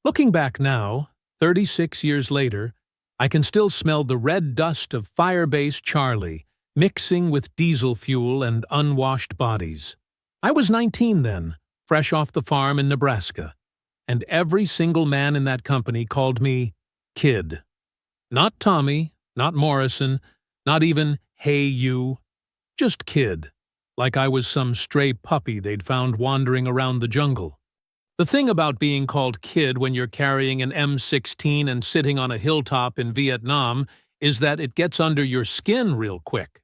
Looking back now, 36 years later, I can still smell the red dust of Firebase Charlie mixing with diesel fuel and unwashed bodies. I was 19 then, fresh off the farm in Nebraska, and every single man in that company called me Kid. Not Tommy, not Morrison, not even Hey You, just Kid, like I was some stray puppy they'd found wandering around the jungle. The thing about being called Kid when you're carrying an M16 and sitting on a hilltop in Vietnam is that it gets under your skin real quick,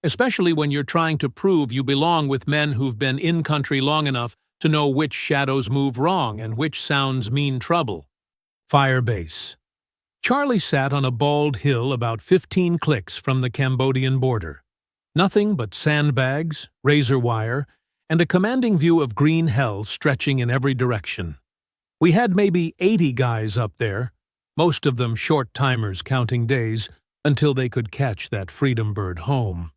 especially when you're trying to prove you belong with men who've been in country long enough to know which shadows move wrong and which sounds mean trouble. Firebase. Charlie sat on a bald hill about 15 clicks from the Cambodian border. Nothing but sandbags, razor wire, and a commanding view of green hell stretching in every direction. We had maybe 80 guys up there, most of them short-timers counting days until they could catch that freedom bird home.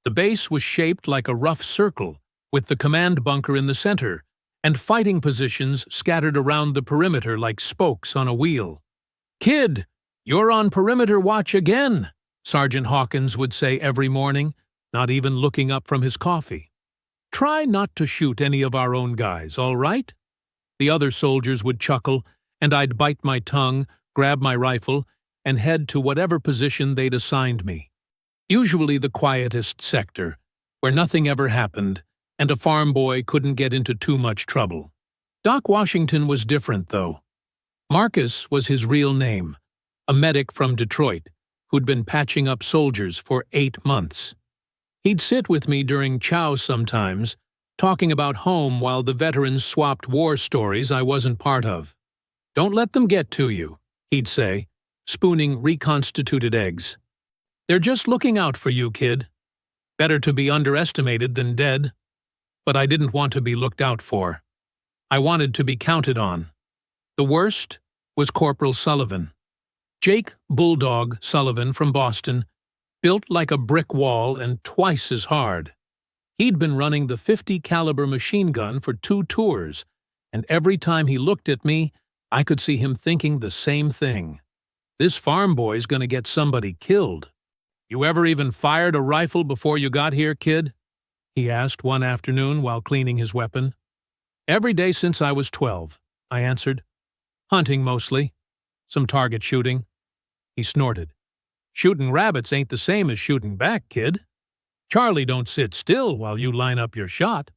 The base was shaped like a rough circle, with the command bunker in the center, and fighting positions scattered around the perimeter like spokes on a wheel. "Kid, you're on perimeter watch again," Sergeant Hawkins would say every morning, not even looking up from his coffee. "Try not to shoot any of our own guys, all right?" The other soldiers would chuckle, and I'd bite my tongue, grab my rifle, and head to whatever position they'd assigned me. Usually the quietest sector, where nothing ever happened, and a farm boy couldn't get into too much trouble. Doc Washington was different, though. Marcus was his real name, a medic from Detroit, who'd been patching up soldiers for 8 months. He'd sit with me during chow sometimes, talking about home while the veterans swapped war stories I wasn't part of. "Don't let them get to you," he'd say, spooning reconstituted eggs. "They're just looking out for you, kid. Better to be underestimated than dead." But I didn't want to be looked out for. I wanted to be counted on. The worst was Corporal Sullivan. Jake Bulldog Sullivan from Boston, built like a brick wall and twice as hard. He'd been running the .50 caliber machine gun for 2 tours, and every time he looked at me, I could see him thinking the same thing. "This farm boy's gonna get somebody killed." "You ever even fired a rifle before you got here, kid?" he asked one afternoon while cleaning his weapon. "Every day since I was 12, I answered. "Hunting mostly. Some target shooting." He snorted. "Shooting rabbits ain't the same as shooting back, kid. Charlie don't sit still while you line up your shot."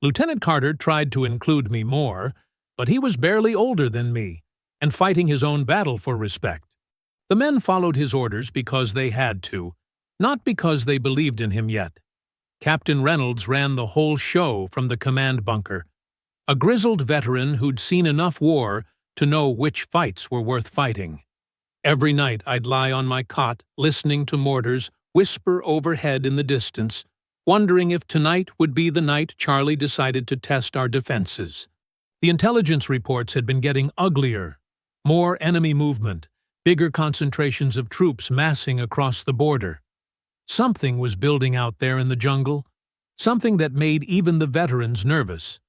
Lieutenant Carter tried to include me more, but he was barely older than me, and fighting his own battle for respect. The men followed his orders because they had to, not because they believed in him yet. Captain Reynolds ran the whole show from the command bunker, a grizzled veteran who'd seen enough war to know which fights were worth fighting. Every night I'd lie on my cot listening to mortars whisper overhead in the distance, wondering if tonight would be the night Charlie decided to test our defenses. The intelligence reports had been getting uglier. More enemy movement, bigger concentrations of troops massing across the border. Something was building out there in the jungle, something that made even the veterans nervous.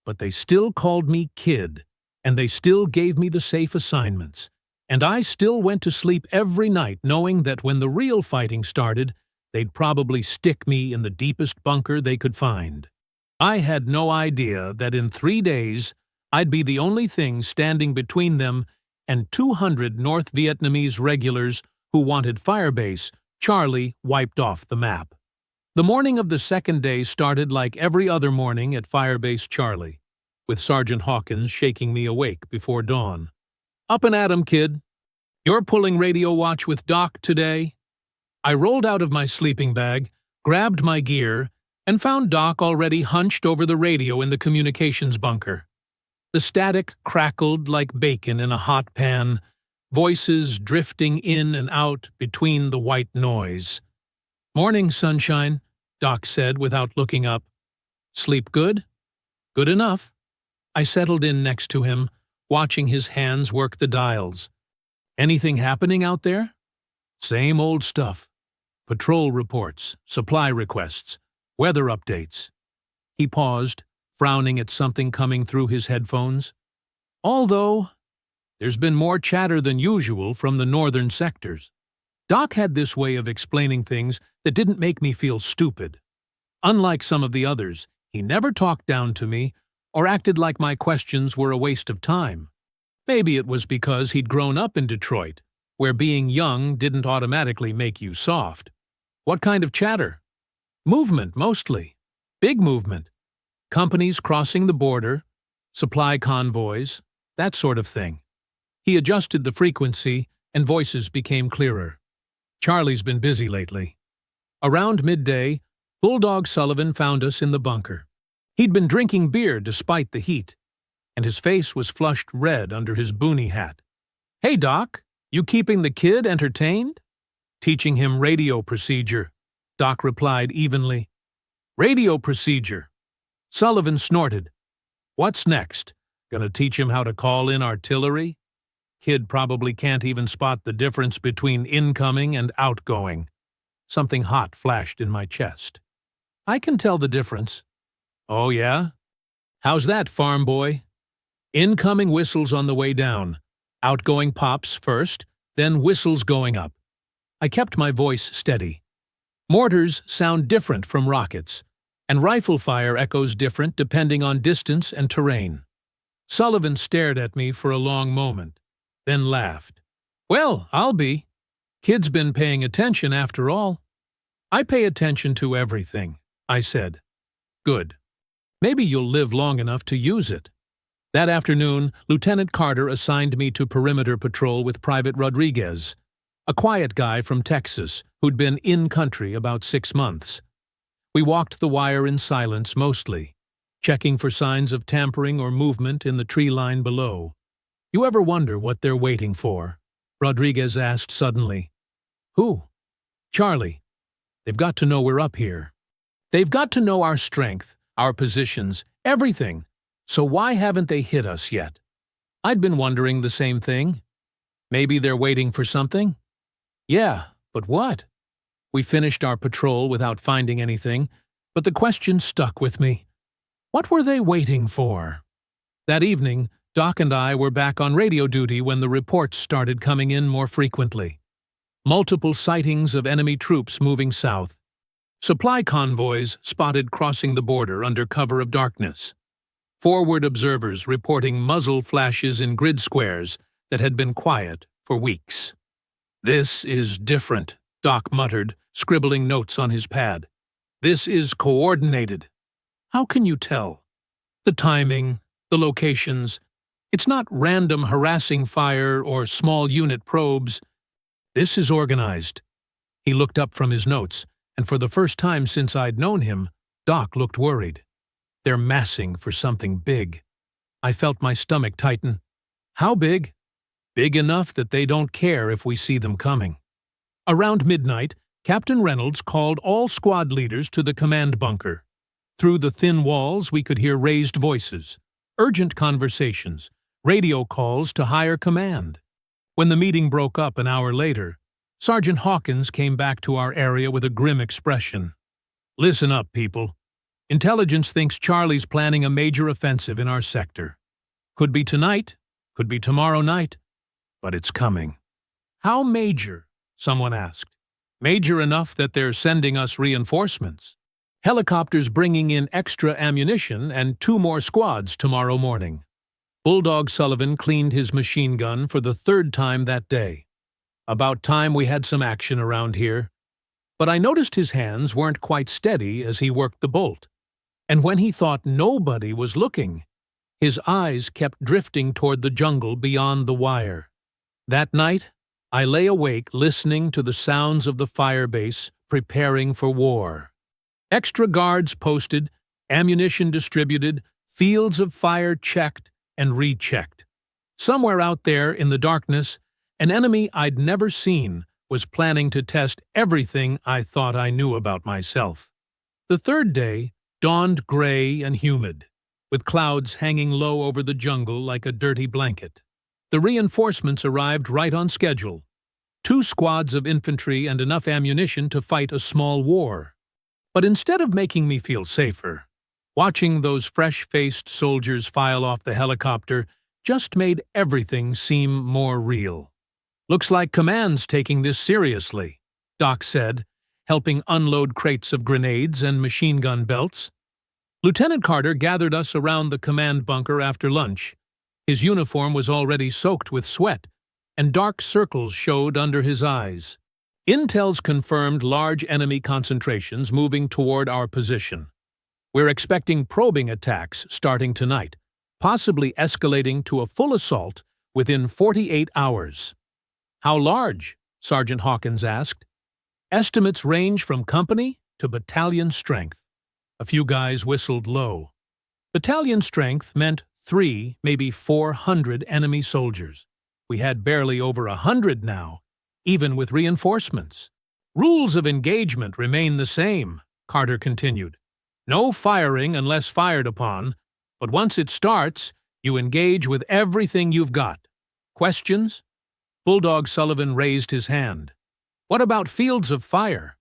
But they still called me Kid, and they still gave me the safe assignments. And I still went to sleep every night knowing that when the real fighting started, they'd probably stick me in the deepest bunker they could find. I had no idea that in 3 days, I'd be the only thing standing between them and 200 North Vietnamese regulars who wanted Firebase Charlie wiped off the map. The morning of the second day started like every other morning at Firebase Charlie, with Sergeant Hawkins shaking me awake before dawn. "Up and at 'em, kid. You're pulling radio watch with Doc today?" I rolled out of my sleeping bag, grabbed my gear, and found Doc already hunched over the radio in the communications bunker. The static crackled like bacon in a hot pan, voices drifting in and out between the white noise. "Morning, sunshine," Doc said without looking up. "Sleep good?" "Good enough." I settled in next to him, watching his hands work the dials. "Anything happening out there?" "Same old stuff. Patrol reports, supply requests, weather updates." He paused, frowning at something coming through his headphones. "Although," There's been more chatter than usual from the northern sectors. Doc had this way of explaining things that didn't make me feel stupid. Unlike some of the others, he never talked down to me or acted like my questions were a waste of time. Maybe it was because he'd grown up in Detroit, where being young didn't automatically make you soft. What kind of chatter? Movement, mostly. Big movement. Companies crossing the border, supply convoys, that sort of thing. He adjusted the frequency, and voices became clearer. Charlie's been busy lately. Around midday, Bulldog Sullivan found us in the bunker. He'd been drinking beer despite the heat, and his face was flushed red under his boonie hat. "Hey, Doc, you keeping the kid entertained?" "Teaching him radio procedure," Doc replied evenly. "Radio procedure." Sullivan snorted. "What's next? Gonna teach him how to call in artillery? Kid probably can't even spot the difference between incoming and outgoing." Something hot flashed in my chest. "I can tell the difference." "Oh, yeah? How's that, farm boy?" "Incoming whistles on the way down. Outgoing pops first, then whistles going up." I kept my voice steady. "Mortars sound different from rockets, and rifle fire echoes different depending on distance and terrain." Sullivan stared at me for a long moment, then laughed. "Well, I'll be. Kid's been paying attention after all." "I pay attention to everything," I said. "Good. Maybe you'll live long enough to use it." That afternoon, Lieutenant Carter assigned me to perimeter patrol with Private Rodriguez, a quiet guy from Texas who'd been in-country about 6 months. We walked the wire in silence mostly, checking for signs of tampering or movement in the tree line below. "You ever wonder what they're waiting for?" Rodriguez asked suddenly. "Who?" "Charlie. They've got to know we're up here. They've got to know our strength, our positions, everything. So why haven't they hit us yet?" I'd been wondering the same thing. Maybe they're waiting for something? Yeah, but what? We finished our patrol without finding anything, but the question stuck with me. What were they waiting for? That evening, Doc and I were back on radio duty when the reports started coming in more frequently. Multiple sightings of enemy troops moving south. Supply convoys spotted crossing the border under cover of darkness. Forward observers reporting muzzle flashes in grid squares that had been quiet for weeks. "This is different," Doc muttered, scribbling notes on his pad. "This is coordinated." "How can you tell?" "The timing, the locations. It's not random harassing fire or small unit probes. This is organized." He looked up from his notes, and for the first time since I'd known him, Doc looked worried. "They're massing for something big." I felt my stomach tighten. "How big?" "Big enough that they don't care if we see them coming." Around midnight, Captain Reynolds called all squad leaders to the command bunker. Through the thin walls we could hear raised voices, urgent conversations, radio calls to higher command. When the meeting broke up an hour later, Sergeant Hawkins came back to our area with a grim expression. "Listen up, people. Intelligence thinks Charlie's planning a major offensive in our sector. Could be tonight, could be tomorrow night, but it's coming." "How major?" someone asked. "Major enough that they're sending us reinforcements. Helicopters bringing in extra ammunition and 2 more squads tomorrow morning." Bulldog Sullivan cleaned his machine gun for the 3rd time that day. About time we had some action around here. But I noticed his hands weren't quite steady as he worked the bolt. And when he thought nobody was looking, his eyes kept drifting toward the jungle beyond the wire. That night, I lay awake listening to the sounds of the fire base preparing for war. Extra guards posted, ammunition distributed, fields of fire checked and rechecked. Somewhere out there in the darkness, an enemy I'd never seen was planning to test everything I thought I knew about myself. The 3rd day dawned gray and humid, with clouds hanging low over the jungle like a dirty blanket. The reinforcements arrived right on schedule. 2 squads of infantry and enough ammunition to fight a small war. But instead of making me feel safer, watching those fresh-faced soldiers file off the helicopter just made everything seem more real. "Looks like Command's taking this seriously," Doc said, helping unload crates of grenades and machine gun belts. Lieutenant Carter gathered us around the command bunker after lunch. His uniform was already soaked with sweat, and dark circles showed under his eyes. Intel's confirmed large enemy concentrations moving toward our position. We're expecting probing attacks starting tonight, possibly escalating to a full assault within 48 hours. "How large?" Sergeant Hawkins asked. "Estimates range from company to battalion strength." A few guys whistled low. Battalion strength meant 3, maybe 400 enemy soldiers. We had barely over 100 now, even with reinforcements. "Rules of engagement remain the same," Carter continued. "No firing unless fired upon, but once it starts, you engage with everything you've got. Questions?" Bulldog Sullivan raised his hand. "What about fields of fire?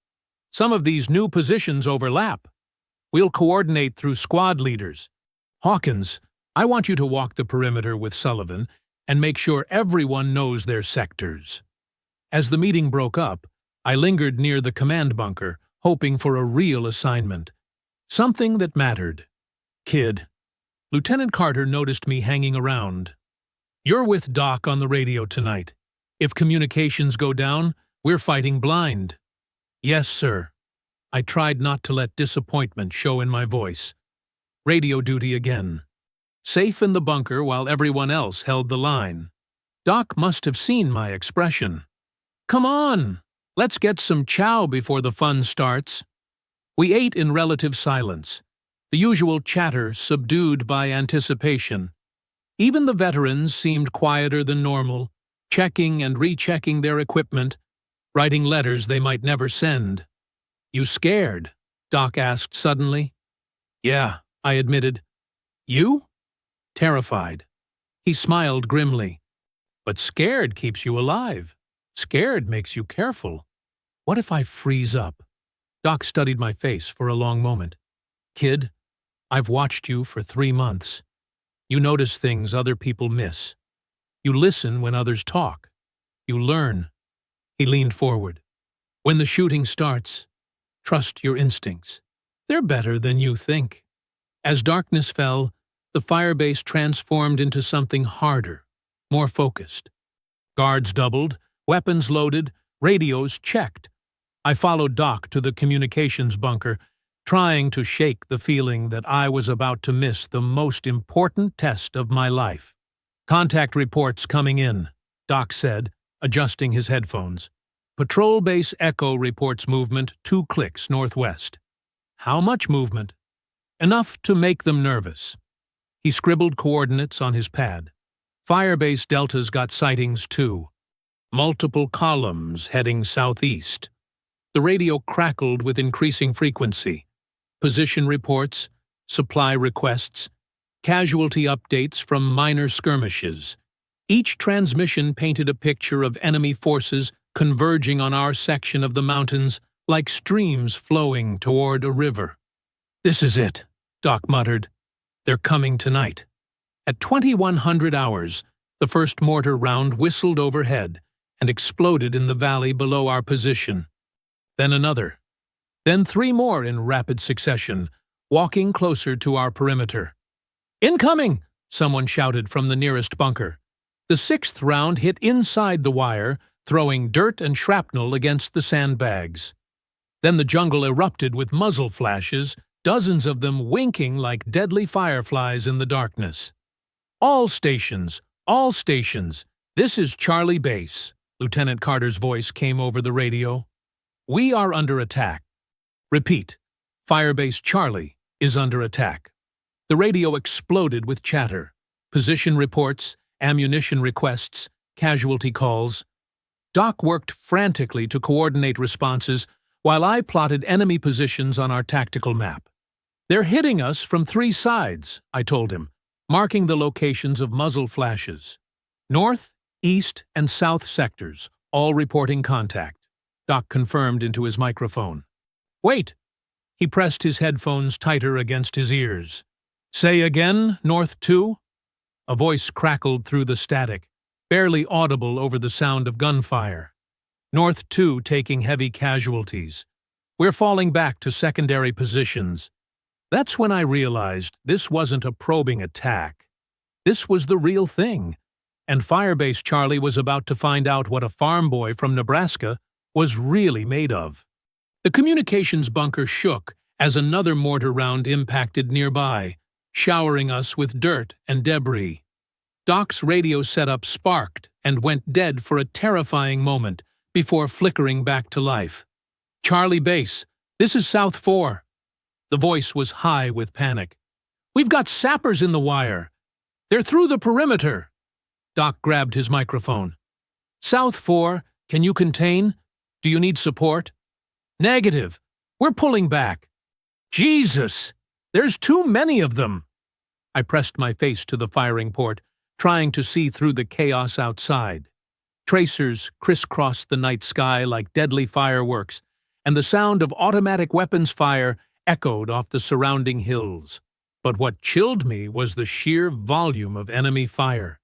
Some of these new positions overlap. We'll coordinate through squad leaders. Hawkins, I want you to walk the perimeter with Sullivan and make sure everyone knows their sectors." As the meeting broke up, I lingered near the command bunker, hoping for a real assignment. Something that mattered. "Kid." Lieutenant Carter noticed me hanging around. "You're with Doc on the radio tonight. If communications go down, we're fighting blind." "Yes, sir." I tried not to let disappointment show in my voice. Radio duty again. Safe in the bunker while everyone else held the line. Doc must have seen my expression. "Come on, let's get some chow before the fun starts." We ate in relative silence, the usual chatter subdued by anticipation. Even the veterans seemed quieter than normal, checking and rechecking their equipment, writing letters they might never send. "You scared?" Doc asked suddenly. "Yeah," I admitted. "You?" "Terrified." He smiled grimly. "But scared keeps you alive. Scared makes you careful. What if I freeze up?" Doc studied my face for a long moment. "Kid, I've watched you for 3 months. You notice things other people miss. You listen when others talk. You learn." He leaned forward. "When the shooting starts, trust your instincts. They're better than you think." As darkness fell, the firebase transformed into something harder, more focused. Guards doubled, weapons loaded, radios checked. I followed Doc to the communications bunker, trying to shake the feeling that I was about to miss the most important test of my life. "Contact reports coming in," Doc said, adjusting his headphones. "Patrol Base Echo reports movement 2 clicks northwest." "How much movement?" "Enough to make them nervous." He scribbled coordinates on his pad. "Firebase Delta's got sightings too. Multiple columns heading southeast." The radio crackled with increasing frequency. Position reports, supply requests, casualty updates from minor skirmishes. Each transmission painted a picture of enemy forces converging on our section of the mountains like streams flowing toward a river. "This is it," Doc muttered. "They're coming tonight." At 2100 hours, the first mortar round whistled overhead and exploded in the valley below our position. Then another. Then 3 more in rapid succession, walking closer to our perimeter. "Incoming!" someone shouted from the nearest bunker. The 6th round hit inside the wire, throwing dirt and shrapnel against the sandbags. Then the jungle erupted with muzzle flashes, dozens of them winking like deadly fireflies in the darkness. All stations, this is Charlie Base," Lieutenant Carter's voice came over the radio. "We are under attack. Repeat, Firebase Charlie is under attack." The radio exploded with chatter, position reports, ammunition requests, casualty calls. Doc worked frantically to coordinate responses while I plotted enemy positions on our tactical map. "They're hitting us from 3 sides," I told him, marking the locations of muzzle flashes. "North, east, and south sectors, all reporting contact," Doc confirmed into his microphone. "Wait." He pressed his headphones tighter against his ears. "Say again, North 2?" A voice crackled through the static, barely audible over the sound of gunfire. North 2 taking heavy casualties. We're falling back to secondary positions. That's when I realized this wasn't a probing attack. This was the real thing, and Firebase Charlie was about to find out what a farm boy from Nebraska was really made of. The communications bunker shook as another mortar round impacted nearby, showering us with dirt and debris. Doc's radio setup sparked and went dead for a terrifying moment before flickering back to life. "Charlie Base, this is South 4. The voice was high with panic. "We've got sappers in the wire. They're through the perimeter." Doc grabbed his microphone. "South 4, can you contain? Do you need support?" "Negative. We're pulling back." "Jesus! There's too many of them!" I pressed my face to the firing port, trying to see through the chaos outside. Tracers crisscrossed the night sky like deadly fireworks, and the sound of automatic weapons fire echoed off the surrounding hills. But what chilled me was the sheer volume of enemy fire.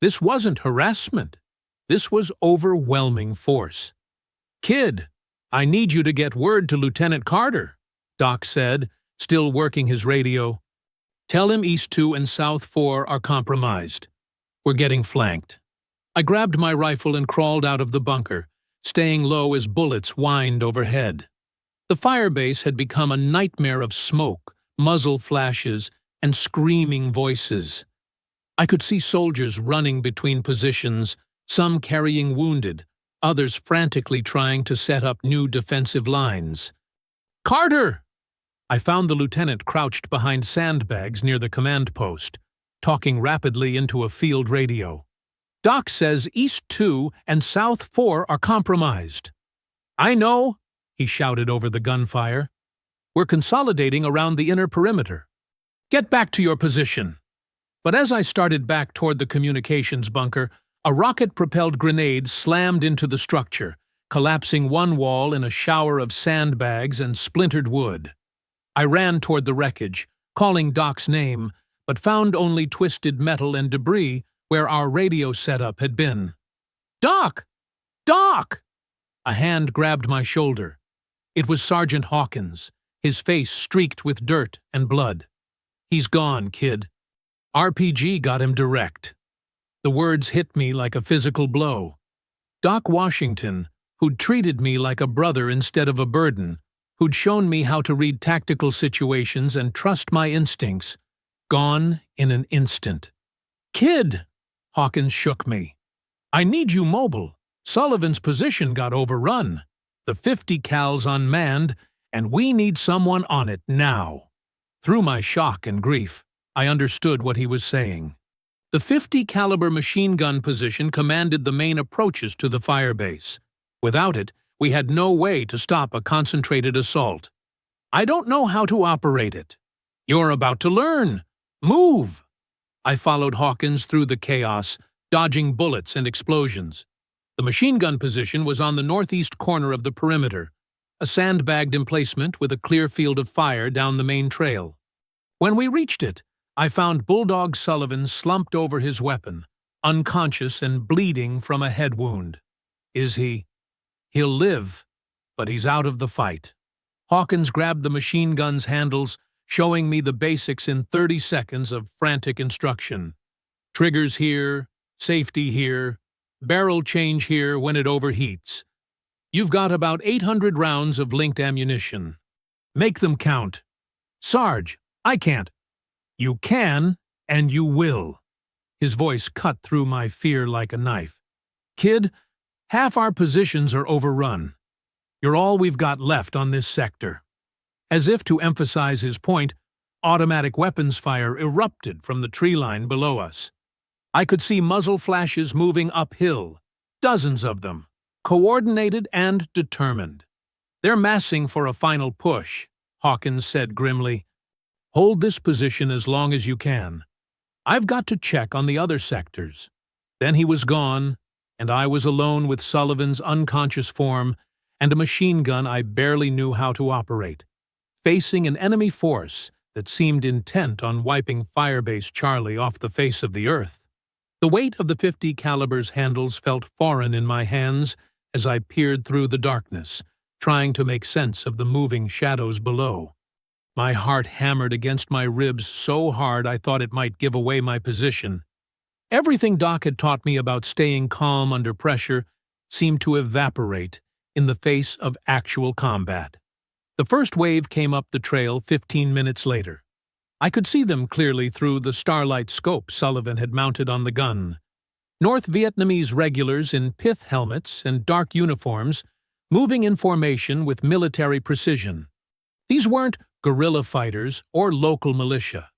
This wasn't harassment. This was overwhelming force. "Kid, I need you to get word to Lieutenant Carter," Doc said, still working his radio. "Tell him East 2 and South 4 are compromised. We're getting flanked." I grabbed my rifle and crawled out of the bunker, staying low as bullets whined overhead. The firebase had become a nightmare of smoke, muzzle flashes, and screaming voices. I could see soldiers running between positions, some carrying wounded, others frantically trying to set up new defensive lines. "Carter!" I found the lieutenant crouched behind sandbags near the command post, talking rapidly into a field radio. "Doc says East 2 and South 4 are compromised." "I know," he shouted over the gunfire. "We're consolidating around the inner perimeter. Get back to your position." But as I started back toward the communications bunker, a rocket-propelled grenade slammed into the structure, collapsing one wall in a shower of sandbags and splintered wood. I ran toward the wreckage, calling Doc's name, but found only twisted metal and debris where our radio setup had been. "Doc! Doc!" A hand grabbed my shoulder. It was Sergeant Hawkins, his face streaked with dirt and blood. "He's gone, kid. RPG got him direct." The words hit me like a physical blow. Doc Washington, who'd treated me like a brother instead of a burden, who'd shown me how to read tactical situations and trust my instincts, gone in an instant. "Kid!" Hawkins shook me. "I need you mobile. Sullivan's position got overrun. The 50 cal's unmanned, and we need someone on it now." Through my shock and grief, I understood what he was saying. The 50 caliber machine gun position commanded the main approaches to the firebase. Without it, we had no way to stop a concentrated assault. "I don't know how to operate it." "You're about to learn. Move!" I followed Hawkins through the chaos, dodging bullets and explosions. The machine gun position was on the northeast corner of the perimeter, a sandbagged emplacement with a clear field of fire down the main trail. When we reached it, I found Bulldog Sullivan slumped over his weapon, unconscious and bleeding from a head wound. "Is he?" "He'll live, but he's out of the fight." Hawkins grabbed the machine gun's handles, showing me the basics in 30 seconds of frantic instruction. "Triggers here, safety here, barrel change here when it overheats. You've got about 800 rounds of linked ammunition. Make them count." "Sarge, I can't." "You can, and you will." His voice cut through my fear like a knife. "Kid, half our positions are overrun. You're all we've got left on this sector." As if to emphasize his point, automatic weapons fire erupted from the tree line below us. I could see muzzle flashes moving uphill, dozens of them, coordinated and determined. "They're massing for a final push," Hawkins said grimly. "Hold this position as long as you can. I've got to check on the other sectors." Then he was gone, and I was alone with Sullivan's unconscious form and a machine gun I barely knew how to operate, facing an enemy force that seemed intent on wiping Firebase Charlie off the face of the earth. The weight of the .50 caliber's handles felt foreign in my hands as I peered through the darkness, trying to make sense of the moving shadows below. My heart hammered against my ribs so hard I thought it might give away my position. Everything Doc had taught me about staying calm under pressure seemed to evaporate in the face of actual combat. The first wave came up the trail 15 minutes later. I could see them clearly through the starlight scope Sullivan had mounted on the gun. North Vietnamese regulars in pith helmets and dark uniforms, moving in formation with military precision. These weren't guerrilla fighters or local militia.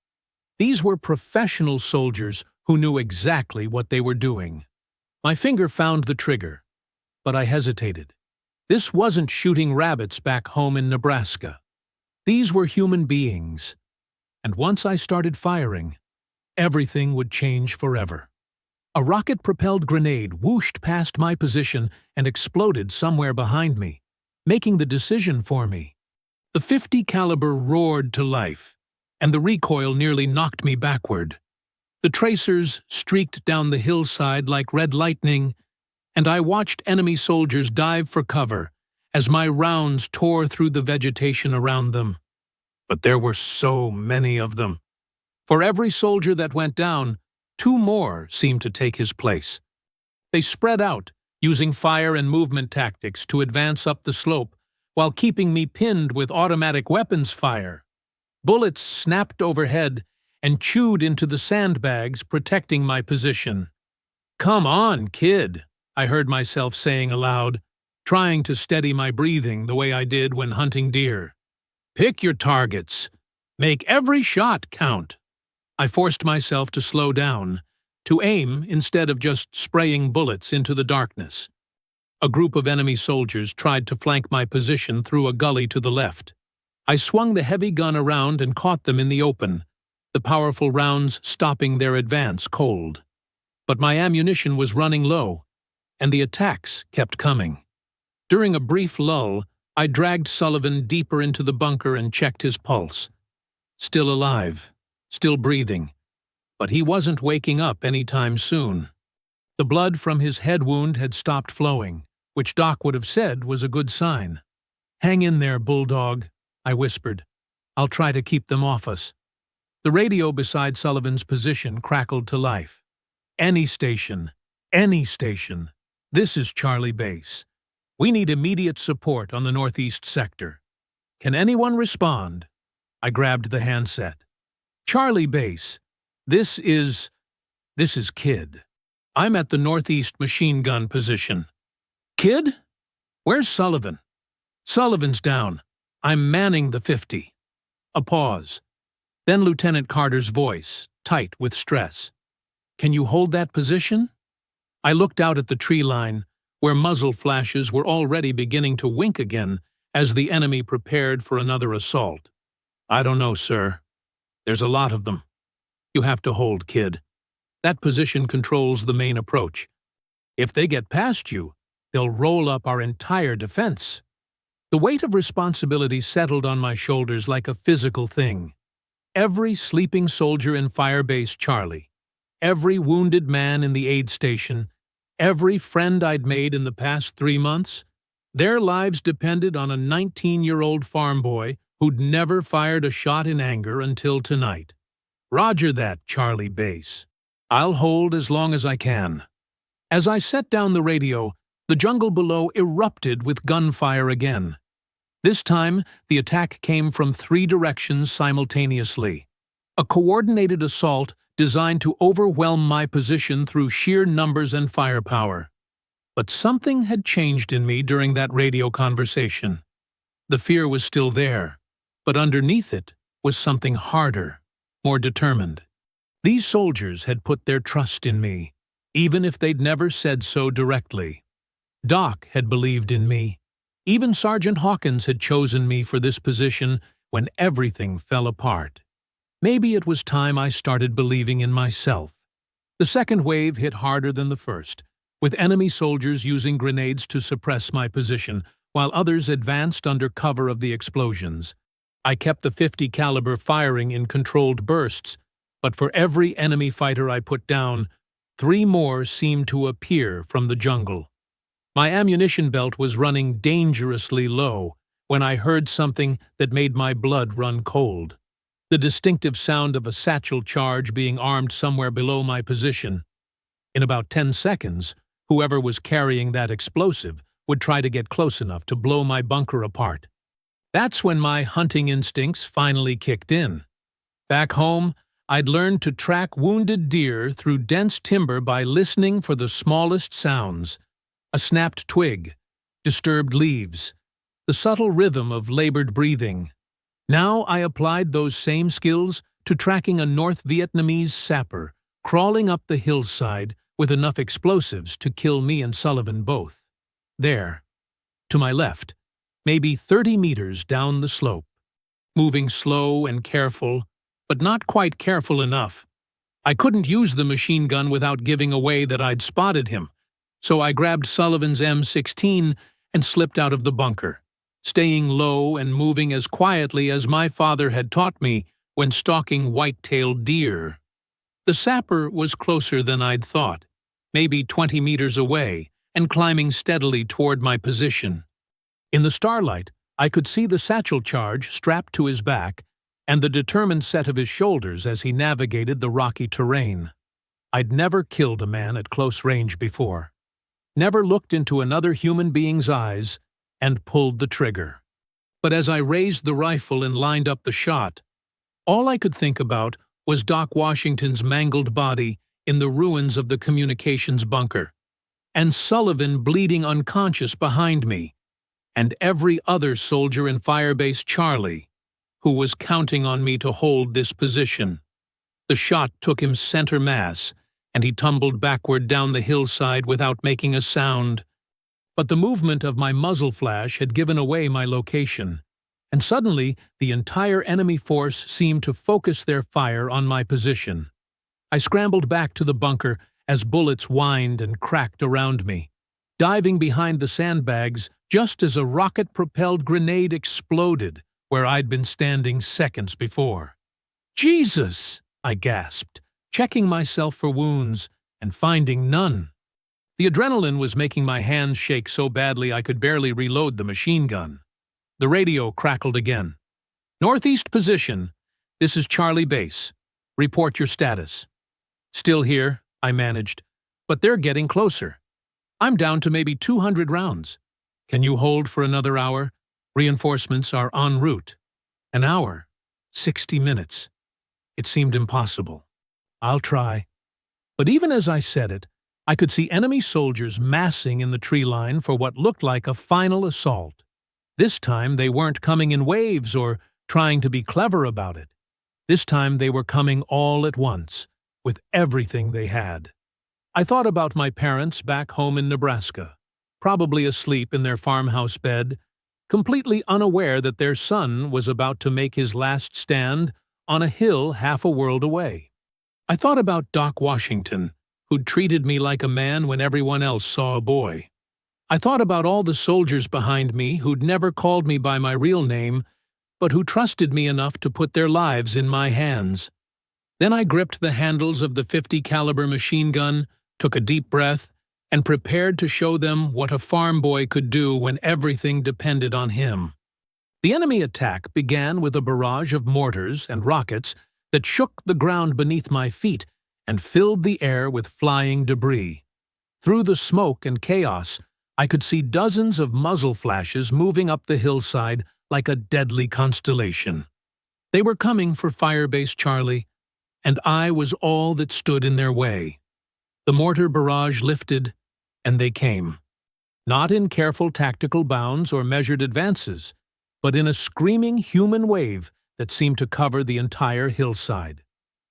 These were professional soldiers who knew exactly what they were doing. My finger found the trigger, but I hesitated. This wasn't shooting rabbits back home in Nebraska. These were human beings. And once I started firing, everything would change forever. A rocket-propelled grenade whooshed past my position and exploded somewhere behind me, making the decision for me. The .50 caliber roared to life, and the recoil nearly knocked me backward. The tracers streaked down the hillside like red lightning, and I watched enemy soldiers dive for cover as my rounds tore through the vegetation around them. But there were so many of them. For every soldier that went down, 2 more seemed to take his place. They spread out, using fire and movement tactics to advance up the slope, while keeping me pinned with automatic weapons fire. Bullets snapped overhead and chewed into the sandbags protecting my position. "Come on, kid," I heard myself saying aloud, trying to steady my breathing the way I did when hunting deer. "Pick your targets. Make every shot count." I forced myself to slow down, to aim instead of just spraying bullets into the darkness. A group of enemy soldiers tried to flank my position through a gully to the left. I swung the heavy gun around and caught them in the open, the powerful rounds stopping their advance cold. But my ammunition was running low, and the attacks kept coming. During a brief lull, I dragged Sullivan deeper into the bunker and checked his pulse. Still alive, still breathing, but he wasn't waking up any time soon. The blood from his head wound had stopped flowing, which Doc would have said was a good sign. "Hang in there, Bulldog," I whispered. "I'll try to keep them off us." The radio beside Sullivan's position crackled to life. Any station. This is Charlie Base. We need immediate support on the northeast sector. Can anyone respond?" I grabbed the handset. "Charlie Base. This is Kid. I'm at the northeast machine gun position." "Kid? Where's Sullivan?" "Sullivan's down. I'm manning the .50. A pause. Then Lieutenant Carter's voice, tight with stress. "Can you hold that position?" I looked out at the tree line, where muzzle flashes were already beginning to wink again as the enemy prepared for another assault. "I don't know, sir. There's a lot of them. You have to hold, Kid. That position controls the main approach. If they get past you, they'll roll up our entire defense." The weight of responsibility settled on my shoulders like a physical thing. Every sleeping soldier in Firebase Charlie, every wounded man in the aid station, every friend I'd made in the past 3 months, their lives depended on a 19-year-old farm boy who'd never fired a shot in anger until tonight. "Roger that, Charlie Base. I'll hold as long as I can." As I set down the radio, the jungle below erupted with gunfire again. This time, the attack came from 3 directions simultaneously. A coordinated assault designed to overwhelm my position through sheer numbers and firepower. But something had changed in me during that radio conversation. The fear was still there, but underneath it was something harder, more determined. These soldiers had put their trust in me, even if they'd never said so directly. Doc had believed in me. Even Sergeant Hawkins had chosen me for this position when everything fell apart. Maybe it was time I started believing in myself. The second wave hit harder than the first, with enemy soldiers using grenades to suppress my position, while others advanced under cover of the explosions. I kept the 50 caliber firing in controlled bursts, but for every enemy fighter I put down, 3 more seemed to appear from the jungle. My ammunition belt was running dangerously low when I heard something that made my blood run cold. The distinctive sound of a satchel charge being armed somewhere below my position. In about 10 seconds, whoever was carrying that explosive would try to get close enough to blow my bunker apart. That's when my hunting instincts finally kicked in. Back home, I'd learned to track wounded deer through dense timber by listening for the smallest sounds: a snapped twig, disturbed leaves, the subtle rhythm of labored breathing. Now I applied those same skills to tracking a North Vietnamese sapper crawling up the hillside with enough explosives to kill me and Sullivan both. There, to my left, maybe 30 meters down the slope. Moving slow and careful, but not quite careful enough. I couldn't use the machine gun without giving away that I'd spotted him, so I grabbed Sullivan's M16 and slipped out of the bunker, staying low and moving as quietly as my father had taught me when stalking white-tailed deer. The sapper was closer than I'd thought, maybe 20 meters away, and climbing steadily toward my position. In the starlight, I could see the satchel charge strapped to his back and the determined set of his shoulders as he navigated the rocky terrain. I'd never killed a man at close range before, never looked into another human being's eyes, and pulled the trigger. But as I raised the rifle and lined up the shot, all I could think about was Doc Washington's mangled body in the ruins of the communications bunker, and Sullivan bleeding unconscious behind me, and every other soldier in Firebase Charlie who was counting on me to hold this position. The shot took him center mass, and he tumbled backward down the hillside without making a sound. But the movement of my muzzle flash had given away my location, and suddenly the entire enemy force seemed to focus their fire on my position. I scrambled back to the bunker as bullets whined and cracked around me, diving behind the sandbags just as a rocket-propelled grenade exploded where I'd been standing seconds before. "Jesus!" I gasped, checking myself for wounds and finding none. The adrenaline was making my hands shake so badly I could barely reload the machine gun. The radio crackled again. "Northeast position. This is Charlie Base. Report your status." "Still here," I managed, "but they're getting closer. I'm down to maybe 200 rounds. Can you hold for another hour? Reinforcements are en route." An hour? 60 minutes. It seemed impossible. "I'll try." But even as I said it, I could see enemy soldiers massing in the tree line for what looked like a final assault. This time they weren't coming in waves or trying to be clever about it. This time they were coming all at once, with everything they had. I thought about my parents back home in Nebraska, probably asleep in their farmhouse bed, completely unaware that their son was about to make his last stand on a hill half a world away. I thought about Doc Washington, who'd treated me like a man when everyone else saw a boy. I thought about all the soldiers behind me who'd never called me by my real name, but who trusted me enough to put their lives in my hands. Then I gripped the handles of the 50 caliber machine gun, took a deep breath, and prepared to show them what a farm boy could do when everything depended on him. The enemy attack began with a barrage of mortars and rockets that shook the ground beneath my feet and filled the air with flying debris. Through the smoke and chaos, I could see dozens of muzzle flashes moving up the hillside like a deadly constellation. They were coming for Firebase Charlie, and I was all that stood in their way. The mortar barrage lifted, and they came. Not in careful tactical bounds or measured advances, but in a screaming human wave that seemed to cover the entire hillside.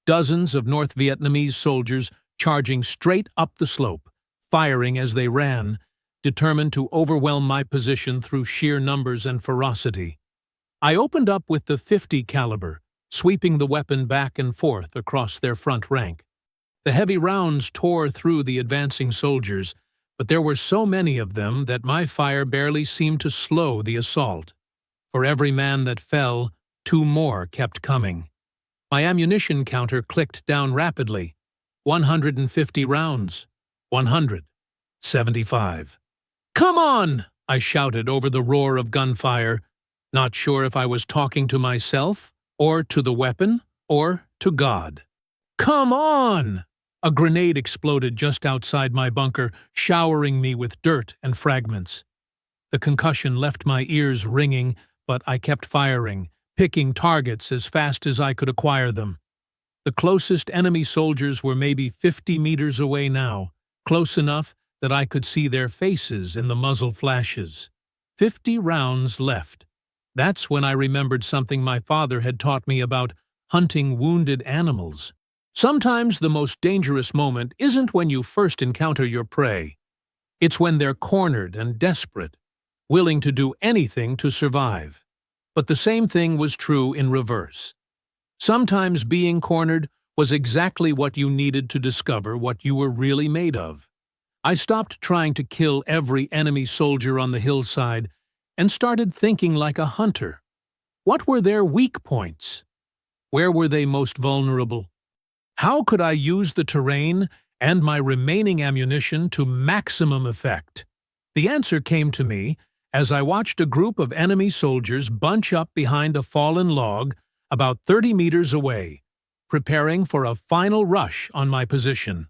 Dozens of North Vietnamese soldiers charging straight up the slope, firing as they ran, determined to overwhelm my position through sheer numbers and ferocity. I opened up with the 50 caliber, sweeping the weapon back and forth across their front rank. The heavy rounds tore through the advancing soldiers, but there were so many of them that my fire barely seemed to slow the assault. For every man that fell, 2 more kept coming. My ammunition counter clicked down rapidly. 150 rounds. 100. 75. "Come on!" I shouted over the roar of gunfire, not sure if I was talking to myself, or to the weapon, or to God. "Come on!" A grenade exploded just outside my bunker, showering me with dirt and fragments. The concussion left my ears ringing, but I kept firing, picking targets as fast as I could acquire them. The closest enemy soldiers were maybe 50 meters away now, close enough that I could see their faces in the muzzle flashes. 50 rounds left. That's when I remembered something my father had taught me about hunting wounded animals. Sometimes the most dangerous moment isn't when you first encounter your prey. It's when they're cornered and desperate, willing to do anything to survive. But the same thing was true in reverse. Sometimes being cornered was exactly what you needed to discover what you were really made of. I stopped trying to kill every enemy soldier on the hillside and started thinking like a hunter. What were their weak points? Where were they most vulnerable? How could I use the terrain and my remaining ammunition to maximum effect? The answer came to me as I watched a group of enemy soldiers bunch up behind a fallen log about 30 meters away, preparing for a final rush on my position.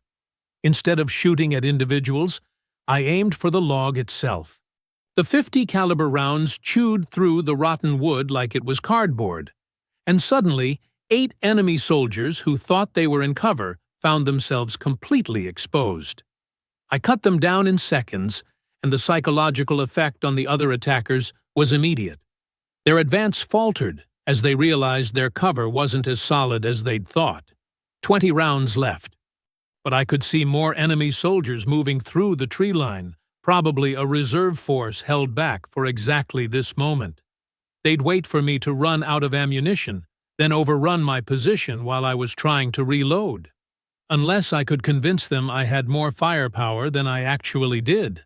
Instead of shooting at individuals, I aimed for the log itself. The .50 caliber rounds chewed through the rotten wood like it was cardboard, and suddenly 8 enemy soldiers who thought they were in cover found themselves completely exposed. I cut them down in seconds, and the psychological effect on the other attackers was immediate. Their advance faltered as they realized their cover wasn't as solid as they'd thought. 20 rounds left. But I could see more enemy soldiers moving through the tree line, probably a reserve force held back for exactly this moment. They'd wait for me to run out of ammunition, then overrun my position while I was trying to reload. Unless I could convince them I had more firepower than I actually did.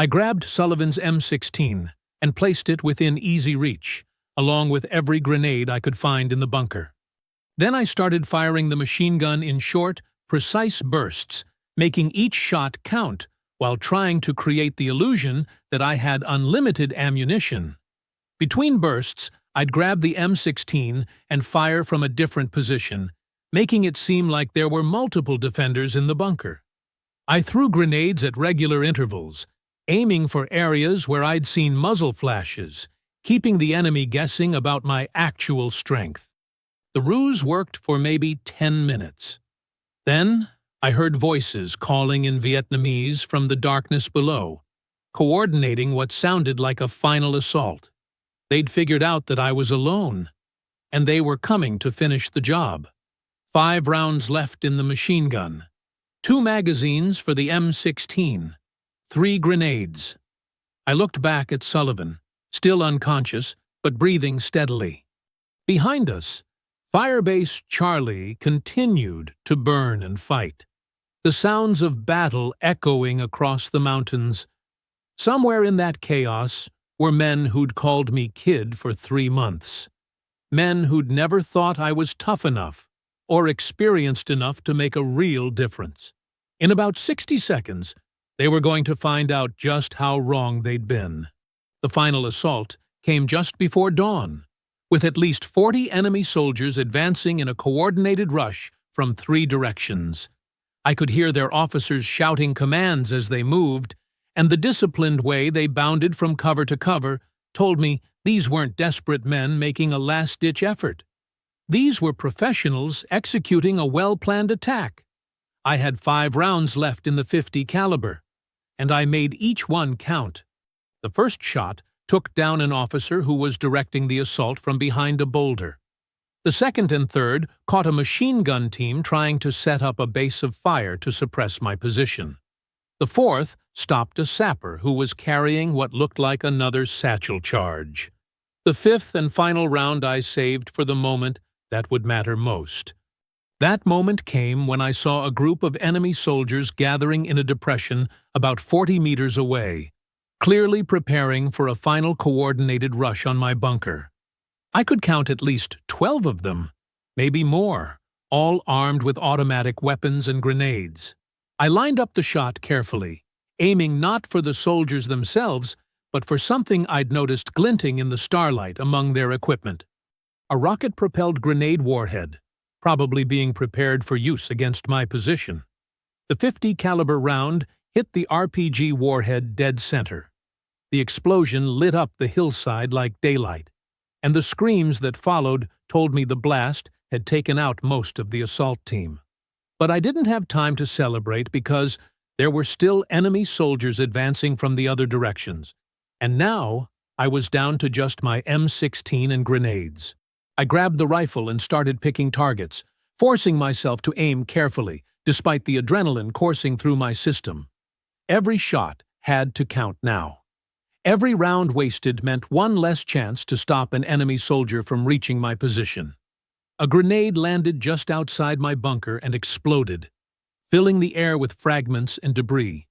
I grabbed Sullivan's M16 and placed it within easy reach, along with every grenade I could find in the bunker. Then I started firing the machine gun in short, precise bursts, making each shot count while trying to create the illusion that I had unlimited ammunition. Between bursts, I'd grab the M16 and fire from a different position, making it seem like there were multiple defenders in the bunker. I threw grenades at regular intervals, aiming for areas where I'd seen muzzle flashes, keeping the enemy guessing about my actual strength. The ruse worked for maybe 10 minutes. Then, I heard voices calling in Vietnamese from the darkness below, coordinating what sounded like a final assault. They'd figured out that I was alone, and they were coming to finish the job. 5 rounds left in the machine gun, 2 magazines for the M16, 3 grenades. I looked back at Sullivan, still unconscious, but breathing steadily. Behind us, Firebase Charlie continued to burn and fight, the sounds of battle echoing across the mountains. Somewhere in that chaos were men who'd called me kid for 3 months. Men who'd never thought I was tough enough or experienced enough to make a real difference. In about 60 seconds, they were going to find out just how wrong they'd been. The final assault came just before dawn, with at least 40 enemy soldiers advancing in a coordinated rush from 3 directions. I could hear their officers shouting commands as they moved, and the disciplined way they bounded from cover to cover told me these weren't desperate men making a last-ditch effort. These were professionals executing a well-planned attack. I had 5 rounds left in the .50 caliber, and I made each one count. The first shot took down an officer who was directing the assault from behind a boulder. The second and third caught a machine gun team trying to set up a base of fire to suppress my position. The fourth stopped a sapper who was carrying what looked like another satchel charge. The fifth and final round I saved for the moment that would matter most. That moment came when I saw a group of enemy soldiers gathering in a depression about 40 meters away, clearly preparing for a final coordinated rush on my bunker. I could count at least 12 of them, maybe more, all armed with automatic weapons and grenades. I lined up the shot carefully, aiming not for the soldiers themselves, but for something I'd noticed glinting in the starlight among their equipment. A rocket-propelled grenade warhead, probably being prepared for use against my position. The .50 caliber round hit the RPG warhead dead center. The explosion lit up the hillside like daylight, and the screams that followed told me the blast had taken out most of the assault team. But I didn't have time to celebrate because there were still enemy soldiers advancing from the other directions, and now I was down to just my M16 and grenades. I grabbed the rifle and started picking targets, forcing myself to aim carefully, despite the adrenaline coursing through my system. Every shot had to count now. Every round wasted meant one less chance to stop an enemy soldier from reaching my position. A grenade landed just outside my bunker and exploded, filling the air with fragments and debris.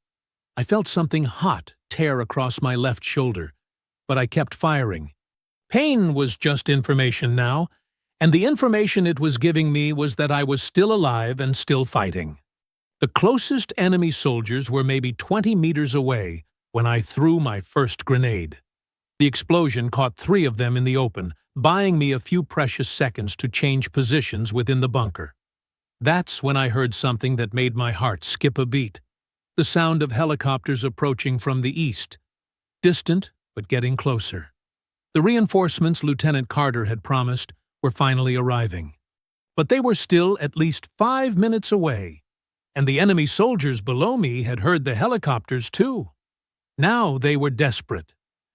I felt something hot tear across my left shoulder, but I kept firing. Pain was just information now, and the information it was giving me was that I was still alive and still fighting. The closest enemy soldiers were maybe 20 meters away when I threw my first grenade. The explosion caught 3 of them in the open, buying me a few precious seconds to change positions within the bunker. That's when I heard something that made my heart skip a beat. The sound of helicopters approaching from the east. Distant, but getting closer. The reinforcements Lieutenant Carter had promised were finally arriving. But they were still at least 5 minutes away, and the enemy soldiers below me had heard the helicopters too. Now they were desperate,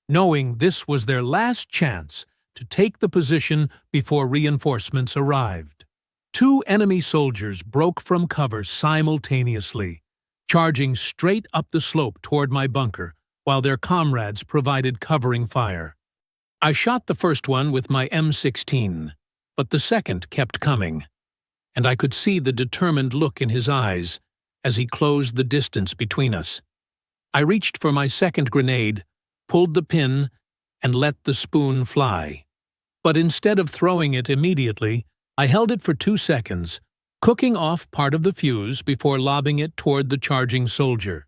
knowing this was their last chance to take the position before reinforcements arrived. 2 enemy soldiers broke from cover simultaneously, charging straight up the slope toward my bunker, while their comrades provided covering fire. I shot the first one with my M16, but the second kept coming, and I could see the determined look in his eyes as he closed the distance between us. I reached for my second grenade, pulled the pin, and let the spoon fly. But instead of throwing it immediately, I held it for 2 seconds, cooking off part of the fuse before lobbing it toward the charging soldier.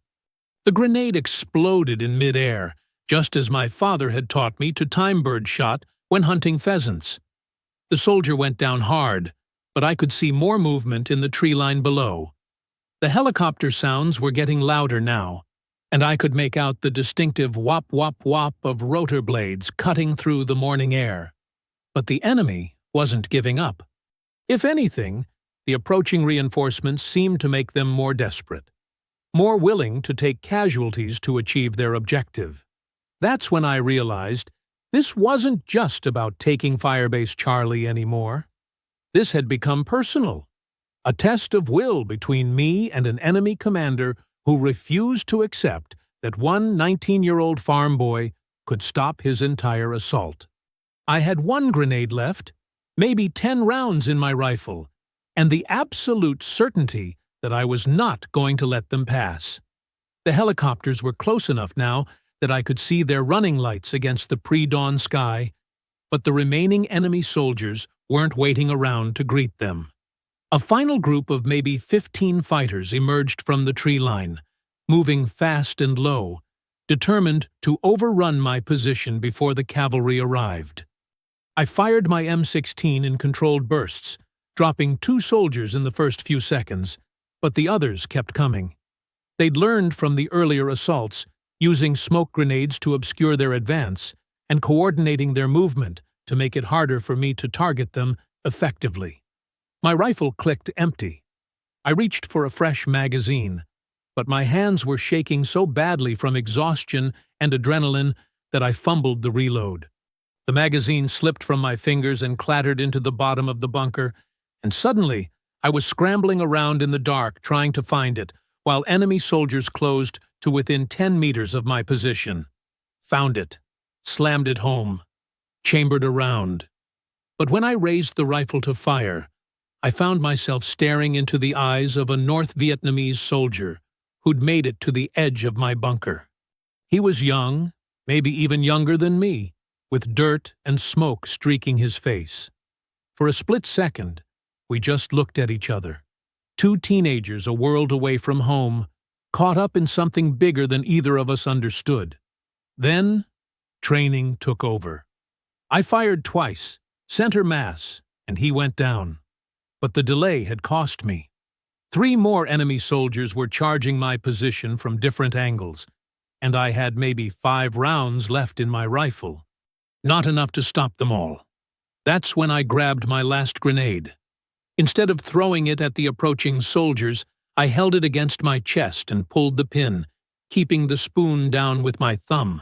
The grenade exploded in midair, just as my father had taught me to time bird shot when hunting pheasants. The soldier went down hard, but I could see more movement in the tree line below. The helicopter sounds were getting louder now, and I could make out the distinctive whop-whop-whop of rotor blades cutting through the morning air. But the enemy wasn't giving up. If anything, the approaching reinforcements seemed to make them more desperate, more willing to take casualties to achieve their objective. That's when I realized this wasn't just about taking Firebase Charlie anymore. This had become personal, a test of will between me and an enemy commander who refused to accept that one 19-year-old farm boy could stop his entire assault. I had 1 grenade left, maybe 10 rounds in my rifle, and the absolute certainty that I was not going to let them pass. The helicopters were close enough now that I could see their running lights against the pre-dawn sky, but the remaining enemy soldiers weren't waiting around to greet them. A final group of maybe 15 fighters emerged from the tree line, moving fast and low, determined to overrun my position before the cavalry arrived. I fired my M16 in controlled bursts, dropping 2 soldiers in the first few seconds, but the others kept coming. They'd learned from the earlier assaults, using smoke grenades to obscure their advance, and coordinating their movement to make it harder for me to target them effectively. My rifle clicked empty. I reached for a fresh magazine, but my hands were shaking so badly from exhaustion and adrenaline that I fumbled the reload. The magazine slipped from my fingers and clattered into the bottom of the bunker, and suddenly I was scrambling around in the dark trying to find it, while enemy soldiers closed to within 10 meters of my position. Found it, slammed it home, chambered around. But when I raised the rifle to fire, I found myself staring into the eyes of a North Vietnamese soldier who'd made it to the edge of my bunker. He was young, maybe even younger than me, with dirt and smoke streaking his face. For a split second, we just looked at each other. Two teenagers a world away from home, caught up in something bigger than either of us understood. Then, training took over. I fired twice, center mass, and he went down. But the delay had cost me. 3 more enemy soldiers were charging my position from different angles, and I had maybe 5 rounds left in my rifle. Not enough to stop them all. That's when I grabbed my last grenade. Instead of throwing it at the approaching soldiers, I held it against my chest and pulled the pin, keeping the spoon down with my thumb.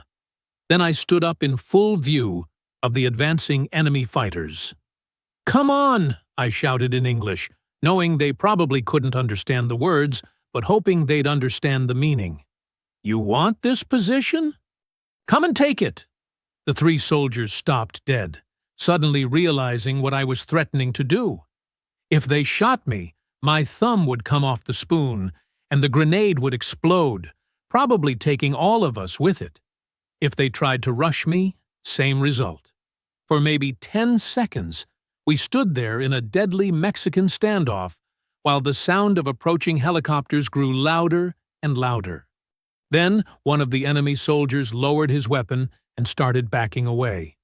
Then I stood up in full view of the advancing enemy fighters. "Come on!" I shouted in English, knowing they probably couldn't understand the words, but hoping they'd understand the meaning. "You want this position? Come and take it!" The 3 soldiers stopped dead, suddenly realizing what I was threatening to do. If they shot me, my thumb would come off the spoon, and the grenade would explode, probably taking all of us with it. If they tried to rush me, same result. For maybe 10 seconds, we stood there in a deadly Mexican standoff, while the sound of approaching helicopters grew louder and louder. Then one of the enemy soldiers lowered his weapon and started backing away.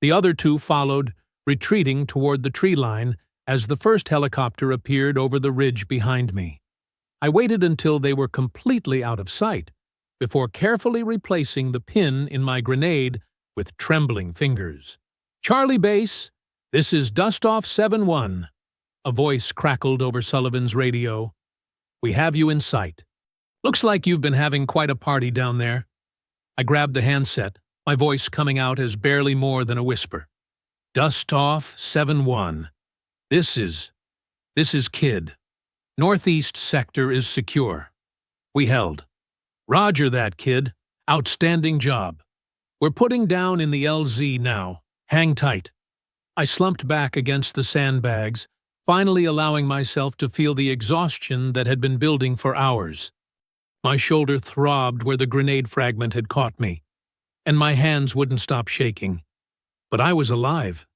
The other 2 followed, retreating toward the tree line as the first helicopter appeared over the ridge behind me. I waited until they were completely out of sight before carefully replacing the pin in my grenade with trembling fingers. "Charlie Base, this is Dustoff 7-1. A voice crackled over Sullivan's radio. "We have you in sight. Looks like you've been having quite a party down there." I grabbed the handset, my voice coming out as barely more than a whisper. "Dustoff 7-1. This is Kid. Northeast sector is secure. We held. Roger that, Kid. Outstanding job. We're putting down in the LZ now. Hang tight." I slumped back against the sandbags, finally allowing myself to feel the exhaustion that had been building for hours. My shoulder throbbed where the grenade fragment had caught me, and my hands wouldn't stop shaking. But I was alive.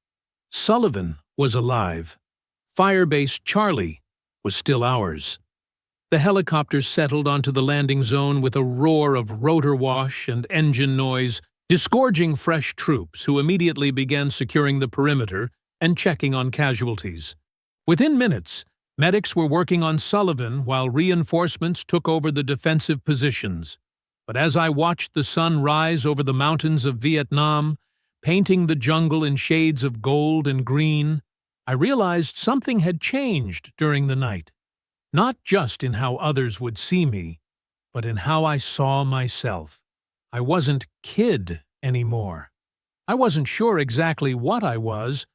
Sullivan was alive. Firebase Charlie was still ours. The helicopter settled onto the landing zone with a roar of rotor wash and engine noise, disgorging fresh troops who immediately began securing the perimeter and checking on casualties. Within minutes, medics were working on Sullivan while reinforcements took over the defensive positions. But as I watched the sun rise over the mountains of Vietnam, painting the jungle in shades of gold and green, I realized something had changed during the night. Not just in how others would see me, but in how I saw myself. I wasn't Kid anymore. I wasn't sure exactly what I was,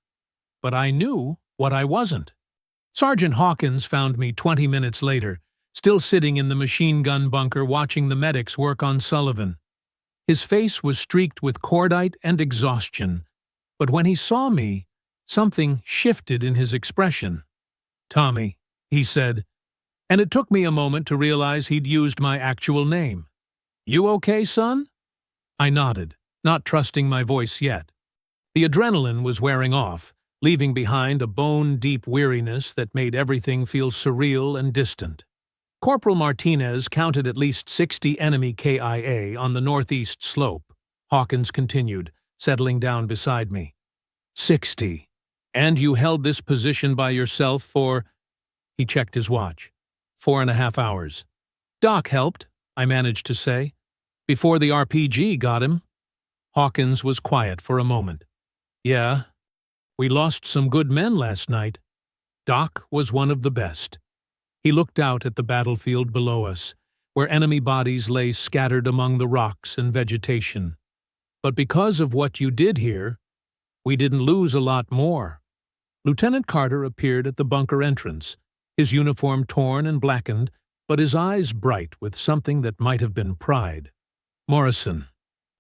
but I knew what I wasn't. Sergeant Hawkins found me 20 minutes later, still sitting in the machine gun bunker watching the medics work on Sullivan. His face was streaked with cordite and exhaustion, but when he saw me, something shifted in his expression. "Tommy," he said, and it took me a moment to realize he'd used my actual name. "You okay, son?" I nodded, not trusting my voice yet. The adrenaline was wearing off, leaving behind a bone-deep weariness that made everything feel surreal and distant. Corporal Martinez counted at least 60 enemy KIA on the northeast slope. Hawkins continued, settling down beside me. 60. And you held this position by yourself for... He checked his watch. 4.5 hours. Doc helped, I managed to say. Before the RPG got him. Hawkins was quiet for a moment. Yeah, we lost some good men last night. Doc was one of the best. He looked out at the battlefield below us, where enemy bodies lay scattered among the rocks and vegetation. But because of what you did here, we didn't lose a lot more. Lieutenant Carter appeared at the bunker entrance, his uniform torn and blackened, but his eyes bright with something that might have been pride. "Morrison,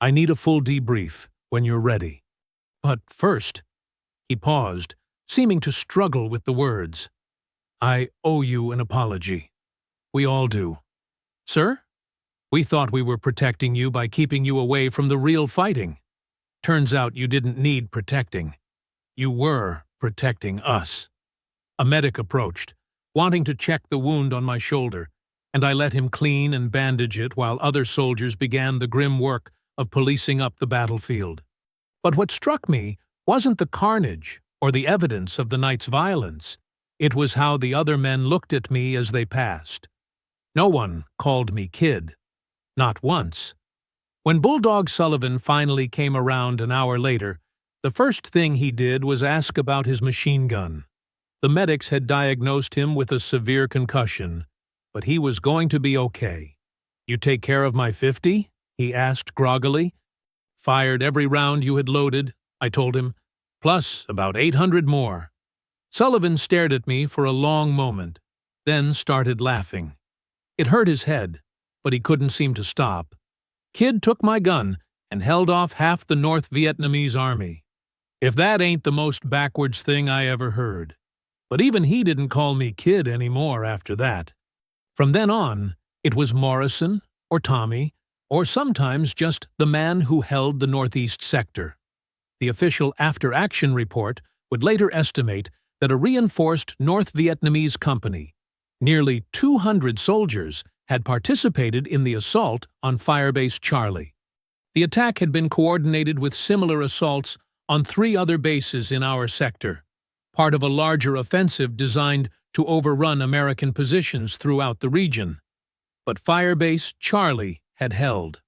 I need a full debrief when you're ready. But first," he paused, seeming to struggle with the words, "I owe you an apology. We all do." "Sir? We thought we were protecting you by keeping you away from the real fighting." Turns out you didn't need protecting. You were protecting us. A medic approached, wanting to check the wound on my shoulder, and I let him clean and bandage it while other soldiers began the grim work of policing up the battlefield. But what struck me wasn't the carnage or the evidence of the night's violence. It was how the other men looked at me as they passed. No one called me kid. Not once. When Bulldog Sullivan finally came around an hour later, the first thing he did was ask about his machine gun. The medics had diagnosed him with a severe concussion, but he was going to be okay. "You take care of my 50?" he asked groggily. "Fired every round you had loaded," I told him, "plus about 800 more." Sullivan stared at me for a long moment, then started laughing. It hurt his head, but he couldn't seem to stop. Kid took my gun and held off half the North Vietnamese army. If that ain't the most backwards thing I ever heard. But even he didn't call me kid anymore after that. From then on, it was Morrison or Tommy, or sometimes just the man who held the Northeast sector. The official after-action report would later estimate that a reinforced North Vietnamese company, nearly 200 soldiers, had participated in the assault on Firebase Charlie. The attack had been coordinated with similar assaults on 3 other bases in our sector, part of a larger offensive designed to overrun American positions throughout the region. But Firebase Charlie had held.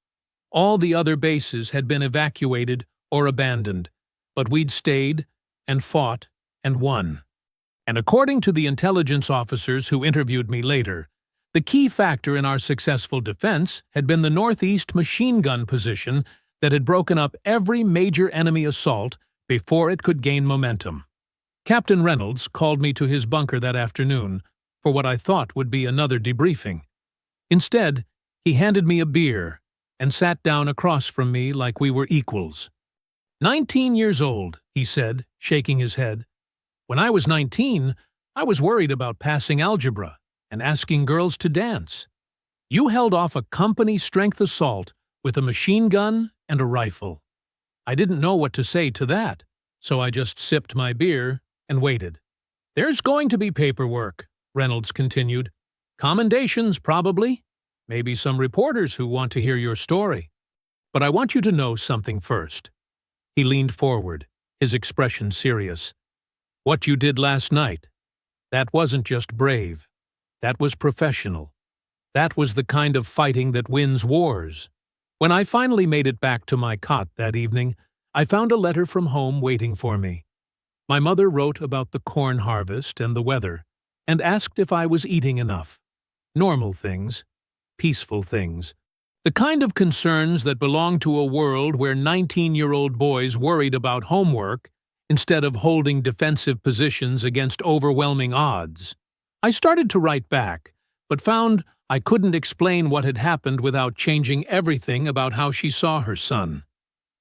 All the other bases had been evacuated or abandoned, but we'd stayed and fought and won. And according to the intelligence officers who interviewed me later, the key factor in our successful defense had been the Northeast machine gun position that had broken up every major enemy assault before it could gain momentum. Captain Reynolds called me to his bunker that afternoon for what I thought would be another debriefing. Instead, he handed me a beer and sat down across from me like we were equals. 19 years old, he said, shaking his head. When I was 19, I was worried about passing algebra and asking girls to dance. You held off a company-strength assault with a machine gun and a rifle. I didn't know what to say to that, so I just sipped my beer and waited. "There's going to be paperwork," Reynolds continued. "Commendations, probably. Maybe some reporters who want to hear your story. But I want you to know something first." He leaned forward, his expression serious. "What you did last night, that wasn't just brave. That was professional. That was the kind of fighting that wins wars." When I finally made it back to my cot that evening, I found a letter from home waiting for me. My mother wrote about the corn harvest and the weather, and asked if I was eating enough. Normal things, peaceful things. The kind of concerns that belong to a world where 19-year-old boys worried about homework instead of holding defensive positions against overwhelming odds. I started to write back, but found I couldn't explain what had happened without changing everything about how she saw her son.